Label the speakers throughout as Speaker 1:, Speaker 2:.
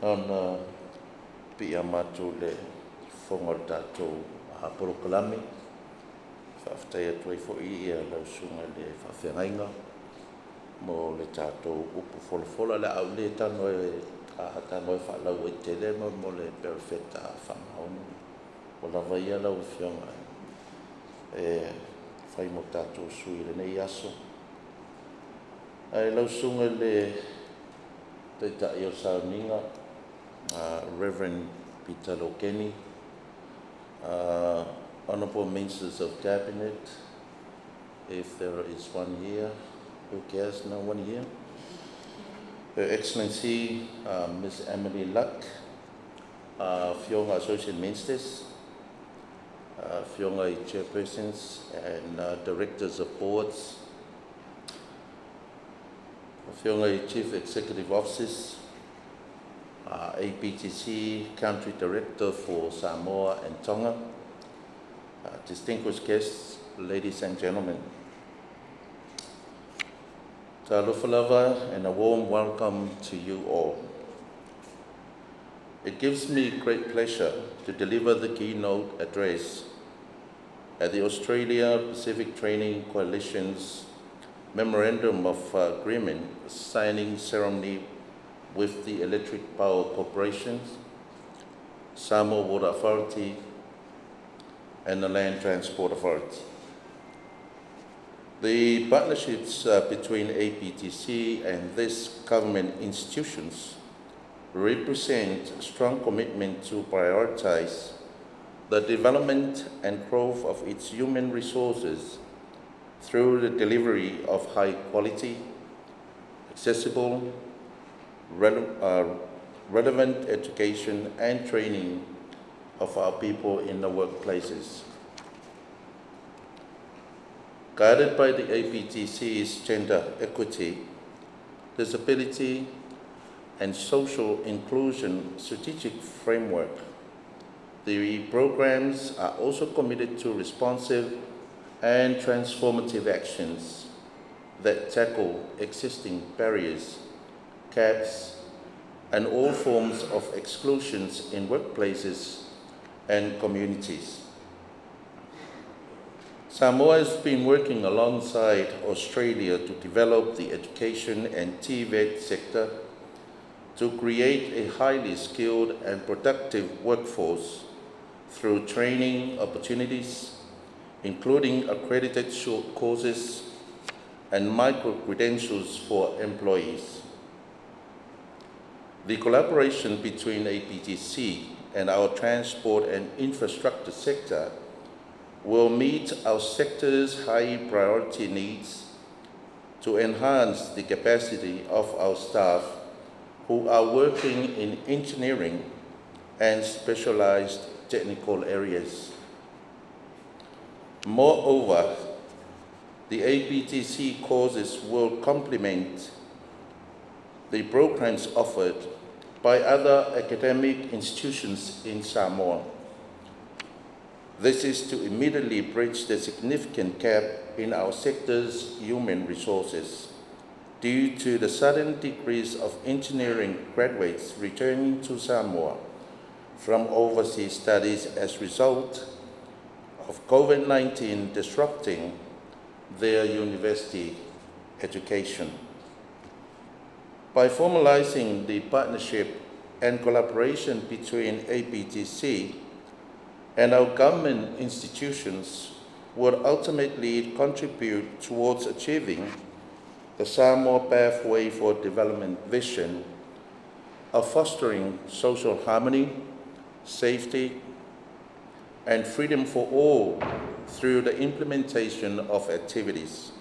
Speaker 1: Ana pia matu le fonga tātou haporo kalami. Whaftai atu ai fo I ia lau sunga le whawhengainga. Mo le tātou upu wholofola le au le tano e tano e whalau e te lema mo le perfecta whamaonu. O lava ia lau whionga e whai mo tātou sui le nei aso. Ai lau sunga le te tai o Sauninga, Reverend Peter Lokeni, Honourable Ministers of Cabinet, if there is one here, who cares, no one here? Her Excellency, Ms. Emily Luck, Whionga Associate Ministers, Whionga Chairpersons and Directors of Boards, Whionga Chief Executive Officers, E.P.C Country Director for Samoa and Tonga, distinguished guests, ladies and gentlemen. Talofa lava and a warm welcome to you all. It gives me great pleasure to deliver the keynote address at the Australia-Pacific Training Coalition's Memorandum of Agreement signing ceremony with the Electric Power Corporation, Samoa Water Authority, and the Land Transport Authority. The partnerships between E.P.C and these government institutions represent a strong commitment to prioritize the development and growth of its human resources through the delivery of high quality, accessible, relevant education and training of our people in the workplaces. Guided by the E.P.C's gender equity, disability, and social inclusion strategic framework, the programs are also committed to responsive and transformative actions that tackle existing barriers, gaps, and all forms of exclusions in workplaces and communities. Samoa has been working alongside Australia to develop the education and TVET sector to create a highly skilled and productive workforce through training opportunities, including accredited short courses and micro-credentials for employees. The collaboration between E.P.C and our transport and infrastructure sector will meet our sector's high priority needs to enhance the capacity of our staff who are working in engineering and specialized technical areas. Moreover, the E.P.C courses will complement the programs offered by other academic institutions in Samoa. This is to immediately bridge the significant gap in our sector's human resources due to the sudden decrease of engineering graduates returning to Samoa from overseas studies as a result of COVID-19 disrupting their university education. By formalizing the partnership and collaboration between E.P.C and our government institutions will ultimately contribute towards achieving the Samoa Pathway for Development vision of fostering social harmony, safety, and freedom for all through the implementation of activities.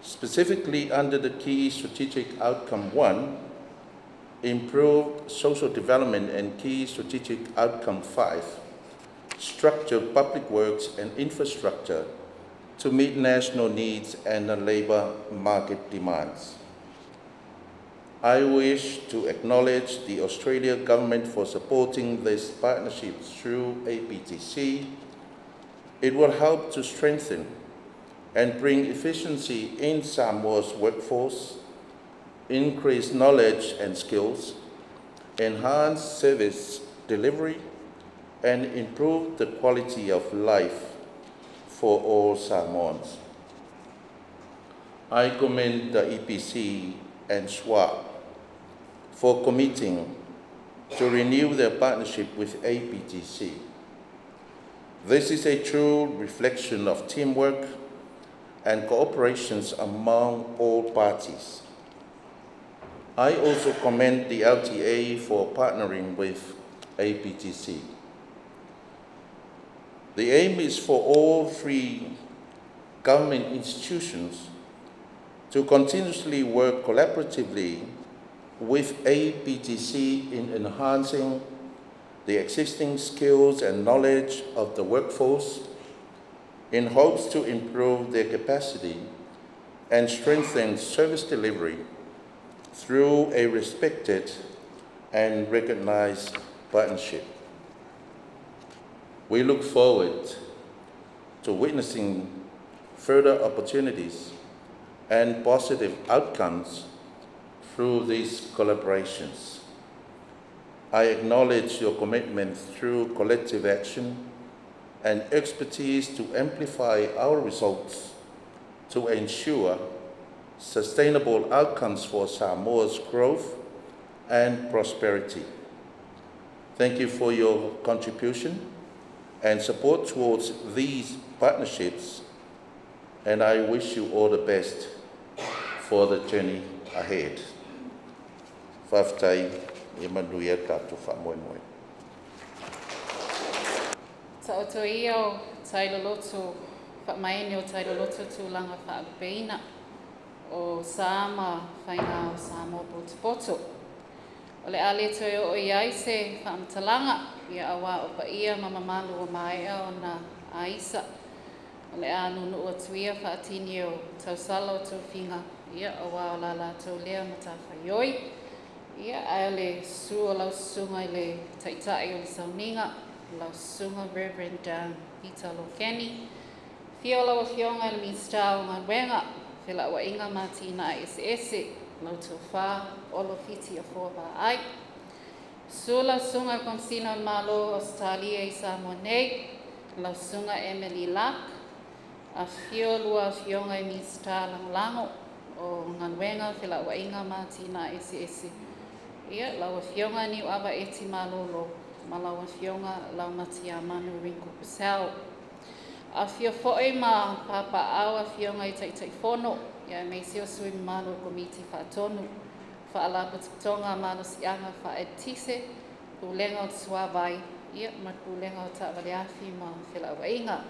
Speaker 1: Specifically under the key strategic outcome 1, improved social development, and key strategic outcome 5, structure public works and infrastructure to meet national needs and the labor market demands. I wish to acknowledge the Australian government for supporting this partnership through E.P.C. It will help to strengthen and bring efficiency in Samoa's workforce, increase knowledge and skills, enhance service delivery, and improve the quality of life for all Samoans. I commend the E.P.C and S.W.A for committing to renew their partnership with A.P.T.C. This is a true reflection of teamwork and cooperation among all parties. I also commend the L.T.A for partnering with A.P.T.C. The aim is for all three government institutions to continuously work collaboratively with A.P.T.C in enhancing the existing skills and knowledge of the workforce in hopes to improve their capacity and strengthen service delivery through a respected and recognized partnership. We look forward to witnessing further opportunities and positive outcomes through these collaborations. I acknowledge your commitment through collective action and expertise to amplify our results to ensure sustainable outcomes for Samoa's growth and prosperity. Thank you for your contribution and support towards these partnerships, and I wish you all the best for the journey ahead. Whawhtai, e manuia tātou whamoemoe.
Speaker 2: Ta o to ia o tailoloto, whamaene o tailoloto tūlanga whaakupeina o Sama whainga o Samoa Poto. O le ale toi o iai se whaamatalanga, ia awa o pa ia mamamalu o maea o na aisa. O le anunu o tuia whaatini o tausala o tauwhinga, ia awa o la la tau lea matawhaioi. Ia ai le su o lau sunga i le taitai o le sauninga, lau sunga Reverend Peter Lokeni. Fia o lau a fionga i le minstau ngā wenga, whila wa inga matina ese, lau tau whā, olo fiti a fōwa ai. Su lau sunga Komsino Malo Australia i Samoa nei, lau sunga Emily Lack, a fio lua fionga i minstau lango o ngā wenga, whila wa inga matina ese. Ia, lau a fionga ni awa eti malolo, ma lau a fionga lau mati a manu ringu pasau. A fio foe ma papa au a fionga I taitai fono, ia mei sio sui malo komiti whaatonu, whaalapu tutonga malo sianga whaetise, pulenga o tsua vai, ia ma pulenga o ta'waleafi ma whila wainga.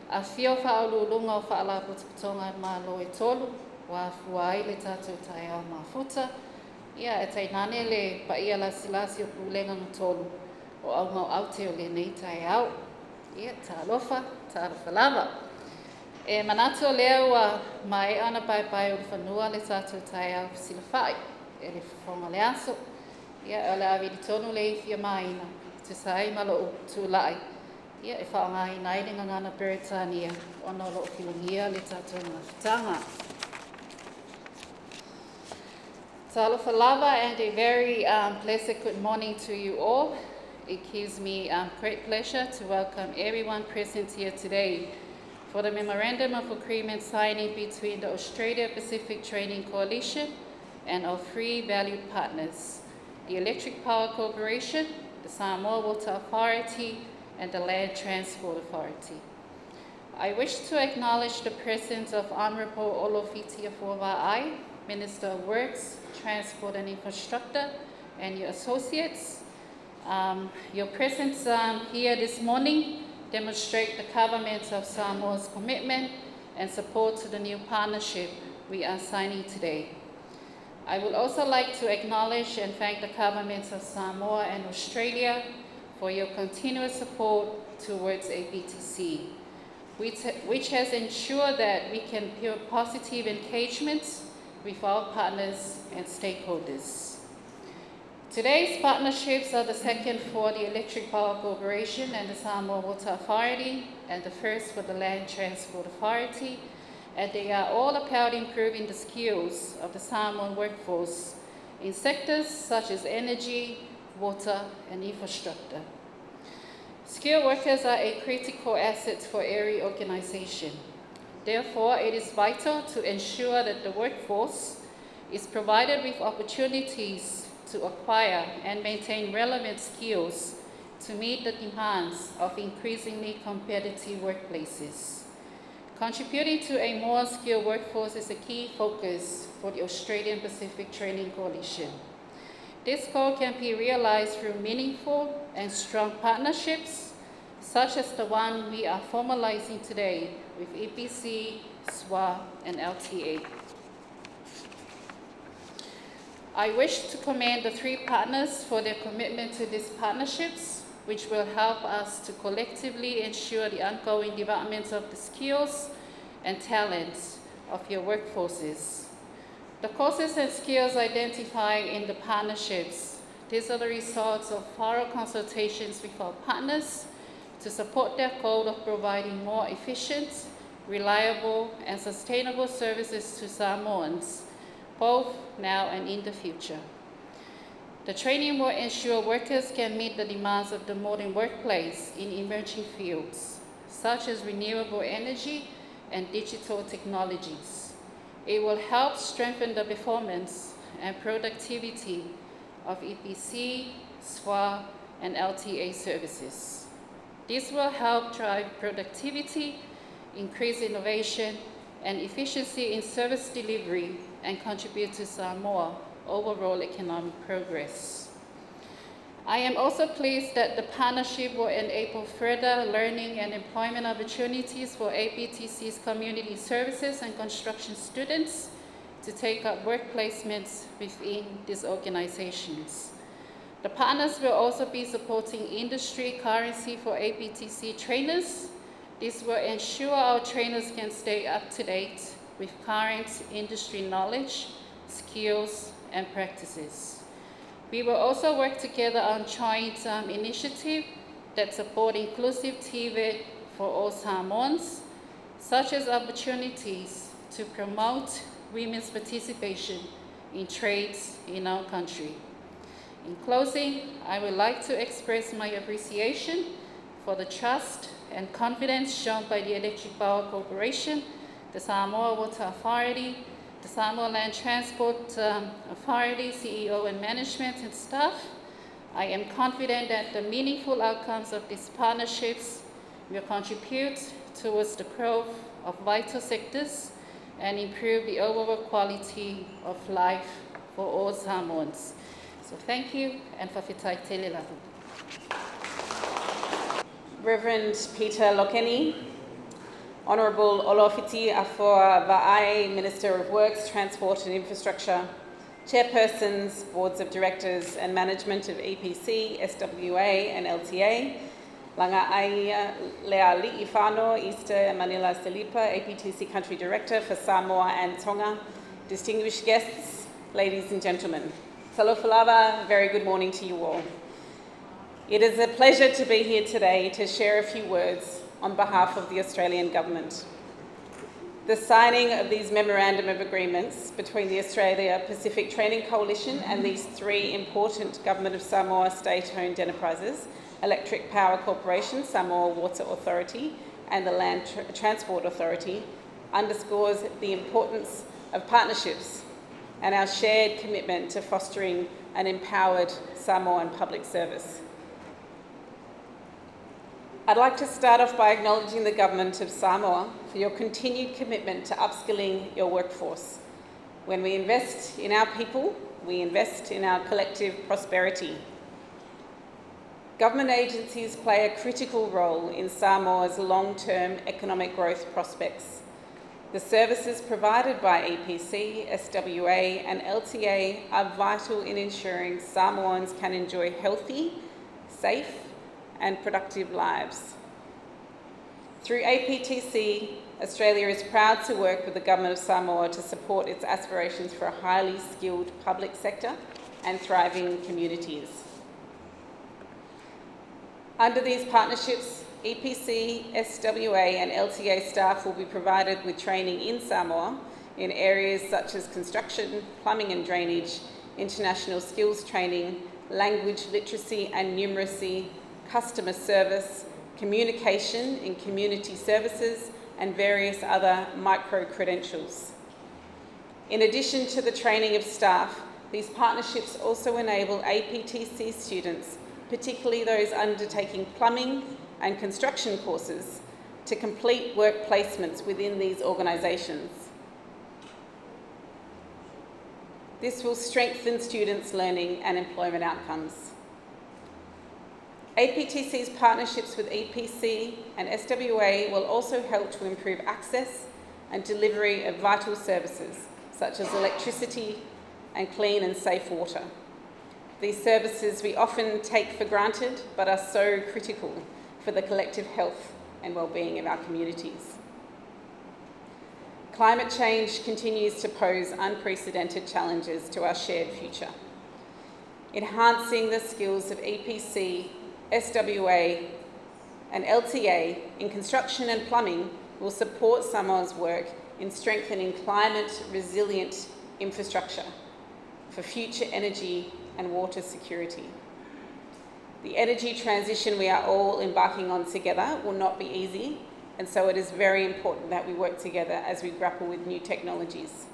Speaker 2: A fio whaalulunga o whaalapu tutonga malo e tolu, wa fuai le tātou tai au mafuta, ia e tainane le paia la silasi o pulenga no tolu o au mau aute o le nei tai au. Ia ta alofa lava. E manato leo wa mai ana pai o le whanua le tātou tai au silafai, e le whonga le aso. Ia o le awiri tonu le ifia maina, te sai malo o tūlai. Ia e whaonga I nairinga ngana Beretania, ono lo whilungia le tātou ngawhitanga. Talofa lava and a very blessed good morning to you all. It gives me great pleasure to welcome everyone present here today for the Memorandum of Agreement signing between the Australia-Pacific Trading Coalition and our three valued partners, the Electric Power Corporation, the Samoa Water Authority, and the Land Transport Authority. I wish to acknowledge the presence of Honourable Olofiti Afuawa'ai, Minister of Works, Transport and Infrastructure, and your associates. Your presence here this morning demonstrate the government of Samoa's commitment and support to the new partnership we are signing today. I would also like to acknowledge and thank the governments of Samoa and Australia for your continuous support towards A.P.T.C, which has ensured that we can build positive engagements with our partners and stakeholders. Today's partnerships are the second for the Electric Power Corporation and the Samoa Water Authority, and the first for the Land Transport Authority, and they are all about improving the skills of the Samoan workforce in sectors such as energy, water, and infrastructure. Skilled workers are a critical asset for every organization. Therefore, it is vital to ensure that the workforce is provided with opportunities to acquire and maintain relevant skills to meet the demands of increasingly competitive workplaces. Contributing to a more skilled workforce is a key focus for the Australian Pacific Training Coalition. This goal can be realized through meaningful and strong partnerships, such as the one we are formalizing today with E.P.C, S.W.A, and L.T.A. I wish to commend the three partners for their commitment to these partnerships, which will help us to collectively ensure the ongoing development of the skills and talents of your workforces. The courses and skills identified in the partnerships, these are the results of thorough consultations with our partners to support their goal of providing more efficient, reliable, and sustainable services to Samoans, both now and in the future. The training will ensure workers can meet the demands of the modern workplace in emerging fields, such as renewable energy and digital technologies. It will help strengthen the performance and productivity of E.P.C, S.W.A, and L.T.A services. This will help drive productivity, increase innovation, and efficiency in service delivery, and contribute to Samoa overall economic progress. I am also pleased that the partnership will enable further learning and employment opportunities for APTC's community services and construction students to take up work placements within these organizations. The partners will also be supporting industry currency for APTC trainers. This will ensure our trainers can stay up to date with current industry knowledge, skills, and practices. We will also work together on joint initiatives that support inclusive TVET for all Samoans, such as opportunities to promote women's participation in trades in our country. In closing, I would like to express my appreciation for the trust and confidence shown by the Electric Power Corporation, the Samoa Water Authority, the Samoa Land Transport Authority, CEO and management and staff. I am confident that the meaningful outcomes of these partnerships will contribute towards the growth of vital sectors and improve the overall quality of life for all Samoans. So thank you, and whawhitai tele lahu.
Speaker 3: Reverend Peter Lokeni, Honourable Olofiti Afoa Va'ai, Minister of Works, Transport and Infrastructure, Chairpersons, Boards of Directors and Management of E.P.C, S.W.A and L.T.A, Langa Aia Lea Li'i Whānau, Easter Manila Salipa, APTC Country Director for Samoa and Tonga, distinguished guests, ladies and gentlemen. Salofalava, very good morning to you all. It is a pleasure to be here today to share a few words on behalf of the Australian Government. The signing of these Memorandum of Agreements between the Australia Pacific Training Coalition and these three important Government of Samoa state-owned enterprises, Electric Power Corporation, Samoa Water Authority and the Land Transport Authority, underscores the importance of partnerships and our shared commitment to fostering an empowered Samoan public service. I'd like to start off by acknowledging the Government of Samoa for your continued commitment to upskilling your workforce. When we invest in our people, we invest in our collective prosperity. Government agencies play a critical role in Samoa's long-term economic growth prospects. The services provided by E.P.C, S.W.A and L.T.A are vital in ensuring Samoans can enjoy healthy, safe and productive lives. Through APTC, Australia is proud to work with the Government of Samoa to support its aspirations for a highly skilled public sector and thriving communities. Under these partnerships, E.P.C, S.W.A and L.T.A staff will be provided with training in Samoa in areas such as construction, plumbing and drainage, international skills training, language literacy and numeracy, customer service, communication in community services, and various other micro-credentials. In addition to the training of staff, these partnerships also enable APTC students, particularly those undertaking plumbing and construction courses, to complete work placements within these organisations. This will strengthen students' learning and employment outcomes. APTC's partnerships with E.P.C and S.W.A will also help to improve access and delivery of vital services such as electricity and clean and safe water. These services we often take for granted but are so critical for the collective health and well-being of our communities. Climate change continues to pose unprecedented challenges to our shared future. Enhancing the skills of E.P.C, S.W.A and L.T.A in construction and plumbing will support Samoa's work in strengthening climate-resilient infrastructure for future energy and water security. The energy transition we are all embarking on together will not be easy, and so it is very important that we work together as we grapple with new technologies.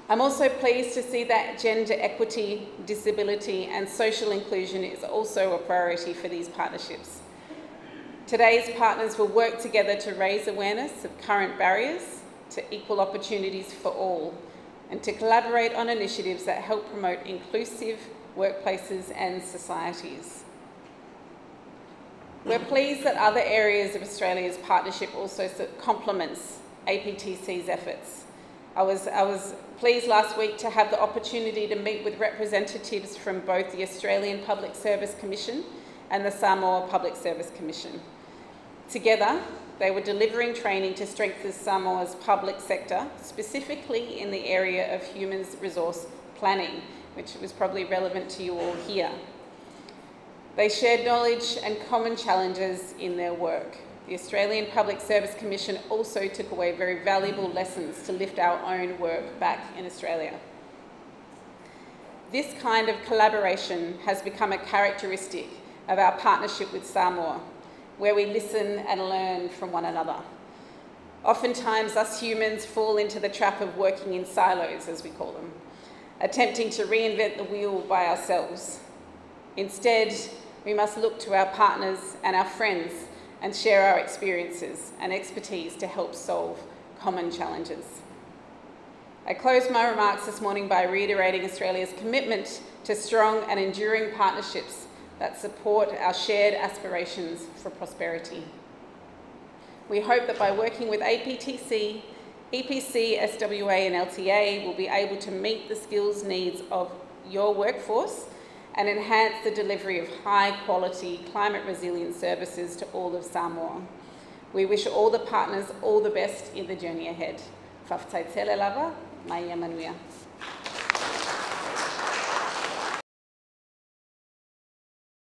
Speaker 3: I'm also pleased to see that gender equity, disability and social inclusion is also a priority for these partnerships. Today's partners will work together to raise awareness of current barriers to equal opportunities for all, and to collaborate on initiatives that help promote inclusive workplaces and societies. We're pleased that other areas of Australia's partnership also complements APTC's efforts. I was pleased last week to have the opportunity to meet with representatives from both the Australian Public Service Commission and the Samoa Public Service Commission. Together, they were delivering training to strengthen Samoa's public sector, specifically in the area of human resource planning, which was probably relevant to you all here. They shared knowledge and common challenges in their work. The Australian Public Service Commission also took away very valuable lessons to lift our own work back in Australia. This kind of collaboration has become a characteristic of our partnership with Samoa, where we listen and learn from one another. Oftentimes, us humans fall into the trap of working in silos, as we call them, attempting to reinvent the wheel by ourselves. Instead, we must look to our partners and our friends and share our experiences and expertise to help solve common challenges. I close my remarks this morning by reiterating Australia's commitment to strong and enduring partnerships that support our shared aspirations for prosperity. We hope that by working with APTC, E.P.C, S.W.A and L.T.A will be able to meet the skills needs of your workforce and enhance the delivery of high-quality, climate-resilient services to all of Samoa. We wish all the partners all the best in the journey ahead. Whawhataitele lava, mai ia manuia.